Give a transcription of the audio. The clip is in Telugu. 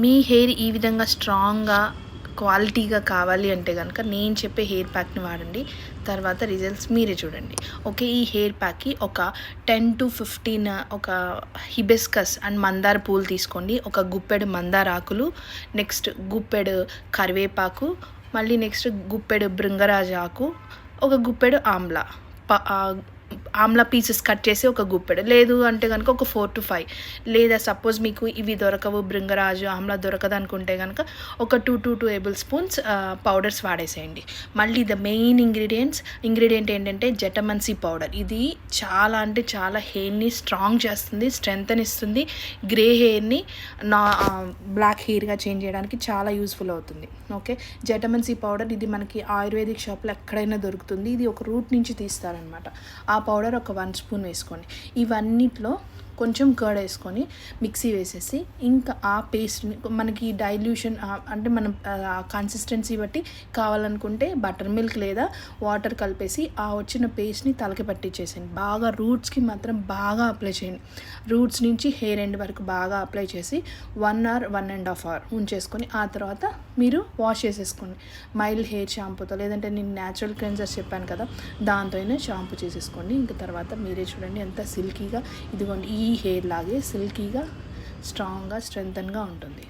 మీ హెయిర్ ఈ విధంగా స్ట్రాంగ్గా క్వాలిటీగా కావాలి అంటే కనుక నేను చెప్పే హెయిర్ ప్యాక్ని వాడండి. తర్వాత రిజల్ట్స్ మీరే చూడండి. ఓకే, ఈ హెయిర్ ప్యాక్కి ఒక 10 to 15 ఒక హిబిస్కస్ అండ్ మందార పూలు తీసుకోండి. ఒక గుప్పెడు మందార ఆకులు, నెక్స్ట్ గుప్పెడు కరివేపాకు, మళ్ళీ నెక్స్ట్ గుప్పెడు భృంగరాజ ఆకు, ఒక గుప్పెడు ఆమ్లా పీసెస్ కట్ చేసి ఒక గుప్పెడు, లేదు అంటే కనుక ఒక 4 to 5, లేదా సపోజ్ మీకు ఇవి దొరకవు, భృంగరాజు ఆమ్లా దొరకదు అనుకుంటే కనుక ఒక 2 to 2 tablespoons పౌడర్స్ వాడేసేయండి. మళ్ళీ ద మెయిన్ ఇంగ్రీడియంట్ ఏంటంటే జటమన్సీ పౌడర్. ఇది చాలా అంటే చాలా హెయిర్ని స్ట్రాంగ్ చేస్తుంది, స్ట్రెంగ్త్ ఇస్తుంది, గ్రే హెయిర్ని బ్లాక్ హెయిర్గా చేంజ్ చేయడానికి చాలా యూస్ఫుల్ అవుతుంది. ఓకే, జటమన్సీ పౌడర్ ఇది మనకి ఆయుర్వేదిక్ షాప్లో ఎక్కడైనా దొరుకుతుంది. ఇది ఒక రూట్ నుంచి తీస్తారనమాట. ఆ పౌడర్ ఒక 1 స్పూన్ వేసుకోండి. ఇవన్నిట్లో కొంచెం కర్డ్ వేసుకొని మిక్సీ వేసేసి ఇంకా ఆ పేస్ట్ని మనకి డైల్యూషన్ అంటే మనం కన్సిస్టెన్సీ బట్టి కావాలనుకుంటే బటర్ మిల్క్ లేదా వాటర్ కలిపేసి ఆ వచ్చిన పేస్ట్ని తలకి పట్టించేసేయండి. బాగా రూట్స్కి మాత్రం బాగా అప్లై చేయండి. రూట్స్ నుంచి హెయిర్ ఎండ్ వరకు బాగా అప్లై చేసి 1 hour 1.5 hour ఉంచేసుకొని ఆ తర్వాత మీరు వాష్ చేసేసుకోండి. మైల్డ్ హెయిర్ షాంపూతో, లేదంటే నేను న్యాచురల్ క్లెన్జర్స్ చెప్పాను కదా దాంతో అయినా షాంపూ చేసేసుకోండి. ఇంకా తర్వాత మీరే చూడండి ఎంత సిల్కీగా, ఇదిగోండి ఈ హెయిర్ లాగే సిల్కీగా స్ట్రాంగ్గా స్ట్రెంగ్తన్గా ఉంటుంది.